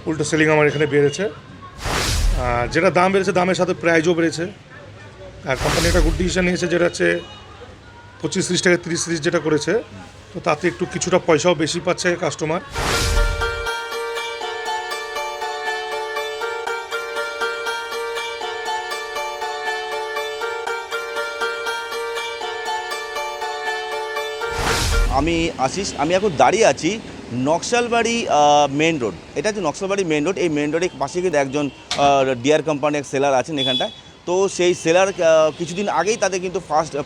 উল্টো সেলিং আমার এখানে বেড়েছে। যেটা দাম বেড়েছে দামের সাথে প্রাইজও বেড়েছে। আর কোম্পানি একটা গুড ডিসিশন নিয়েছে, যেটা হচ্ছে 25-30 টাকা 30 যেটা করেছে, তো তাতে একটু কিছুটা পয়সাও বেশি পাচ্ছে কাস্টমার। আমি আশিস, আমি এখন দাঁড়িয়ে আছি নকশালবাড়ি মেন রোড। এটা হচ্ছে নকশালবাড়ি মেন রোড। এই মেন রোডের পাশে কিন্তু একজন ডিয়ার কোম্পানির সেলার আছেন এখানটায়। তো সেই সেলার কিছুদিন আগেই তাদের কিন্তু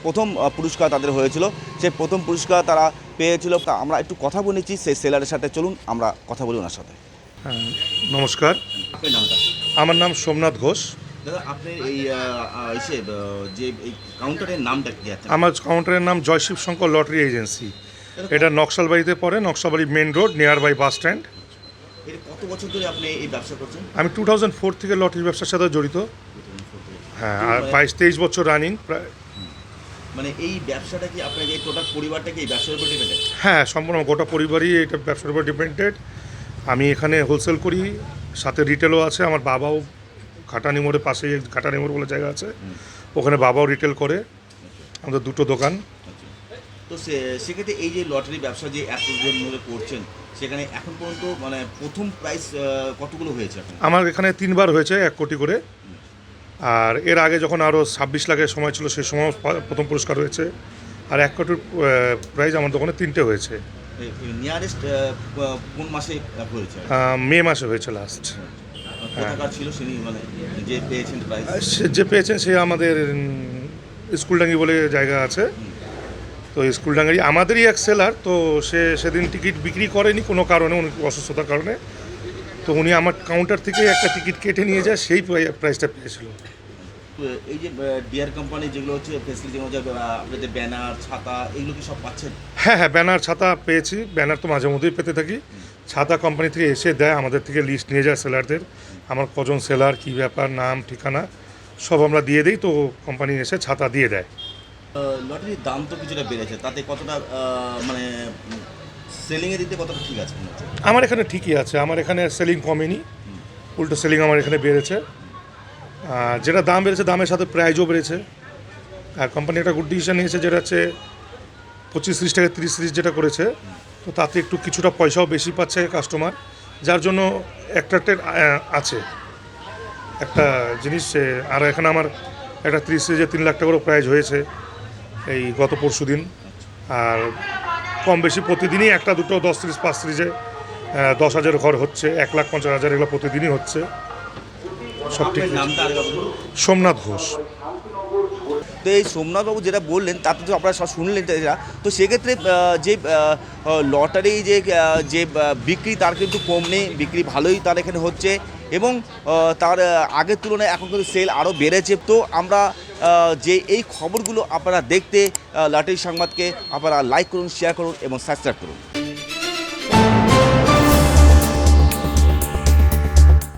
প্রথম পুরস্কার তাদের হয়েছিল। সেই প্রথম পুরস্কার তারা পেয়েছিল। তা আমরা একটু কথা বলেছি সেই সেলারের সাথে, চলুন আমরা কথা বলি ওনার সাথে। নমস্কার, আপনার নামটা? আমার নাম সোমনাথ ঘোষ। দাদা, আপনার এই যে এই কাউন্টারের নামটা কি আছে? আমার কাউন্টারের নাম জয়শিব শঙ্কর লটারি এজেন্সি। এটা নকশালবাড়িতে পড়ে, Naxalbari main road, nearby bus stand. এর কত বছর ধরে আপনি এই ব্যবসা করছেন? আমি 2004 থেকে লটারি ব্যবসার সাথে জড়িত। হ্যাঁ, আর 22-23 বছর রানিং প্রায়। মানে এই ব্যবসাটা কি আপনার এই টোটাল পরিবারটা কি এই ব্যবসার উপর ডিপেন্ডেন্ট? হ্যাঁ, সম্পূর্ণ গোটা পরিবারই এটা ব্যবসার উপর ডিপেন্ডেড। আমি এখানে হোলসেল করি, সাথে রিটেলও আছে। আমার বাবাও ঘাটানি মোড়ের পাশেই ঘাটানি মোড় বলে জায়গা আছে, ওখানে বাবাও রিটেল করে। আমাদের দুটো দোকান। তো সেক্ষেত্রে এই যে লটারি ব্যবসা যে এতজন ধরে করছেন, সেখানে এখন পর্যন্ত মানে প্রথম প্রাইস কতগুলো হয়েছে এখন? আমার এখানে 3বার হয়েছে 1 কোটি করে। আর এর আগে যখন আরও 26 লাখের সময় ছিল, সেই সময় প্রথম পুরস্কার হয়েছে। আর 1 কোটির প্রাইজ আমার দোকানে 3টে হয়েছে। নিয়ারেস্ট কোন মাসে হয়েছে? মে মাসে হয়েছে লাস্ট। কোথাকার ছিল তিনি, মানে যে পেয়েছেন প্রাইস? যে পেয়েছেন সে আমাদের স্কুলডাঙ্গি বলে জায়গা আছে, তো স্কুলডাঙ্গি আমাদেরই এক সেলার। তো সে সেদিন টিকিট বিক্রি করেনি কোনো কারণে, উনি অসুস্থতার কারণে। তো উনি আমার কাউন্টার থেকে একটা টিকিট কেটে নিয়ে যায়, সেই প্রাইসটা পেয়েছিল। তো এই যে ডিয়ার কোম্পানি যেগুলো হচ্ছে ফেসিলিটি, যেগুলো আপনাদের ব্যানার, ছাতা, এগুলো কি সব পাচ্ছেন? হ্যাঁ হ্যাঁ, ব্যানার ছাতা পেয়েছি। ব্যানার তো মাঝে মধ্যেই পেতে থাকি। ছাতা কোম্পানি থেকে এসে দেয়, আমাদের থেকে লিস্ট নিয়ে যায় সেলারদের। আমার কজন সেলার, কী ব্যাপার, নাম ঠিকানা সব আমরা দিয়ে দিই, তো কোম্পানি এসে ছাতা দিয়ে দেয়। লটারির দাম তো কিছুটা বেড়েছে, তাতে কতটা মানে সেলিংয়ে দিতে কতটা ঠিক আছে মনে হচ্ছে? আমার এখানে ঠিকই আছে, আমার এখানে সেলিং কমেনি, উল্টো সেলিং আমার এখানে বেড়েছে। যেটা দাম বেড়েছে দামের সাথে প্রাইজও বেড়েছে। আর কোম্পানি একটা গুড ডিসিশন নিয়েছে, যেটা হচ্ছে 25-30 টাকা 30 যেটা করেছে, তো তাতে একটু কিছুটা পয়সাও বেশি পাচ্ছে কাস্টমার। যার জন্য অ্যাট্রাক্টেড আছে একটা জিনিস। আর এখানে আমার একটা 30 সিরিজে 3 লাখ টাকারও প্রাইজ হয়েছে এই গত পরশু দিন। আর কম বেশি প্রতিদিনই একটা দুটো 10 সিরিজ 5 সিরিজে 10,000 ঘর হচ্ছে, 1,50,000 এগুলো প্রতিদিনই হচ্ছে। সব ঠিক। সোমনাথ ঘোষ। তো এই সোমনাথবাবু যেটা বললেন তাতে তো আপনারা সব শুনলেন এটা। তো সেক্ষেত্রে যে লটারি যে বিক্রি, তার কিন্তু কম নেই, বিক্রি ভালোই তার এখানে হচ্ছে। এবং তার আগের তুলনায় এখন কিন্তু সেল আরও বেড়েছে। তো আমরা যে এই খবরগুলো আপনারা দেখতে লটারি সংবাদকে আপনারা লাইক করুন, শেয়ার করুন এবং সাবস্ক্রাইব করুন।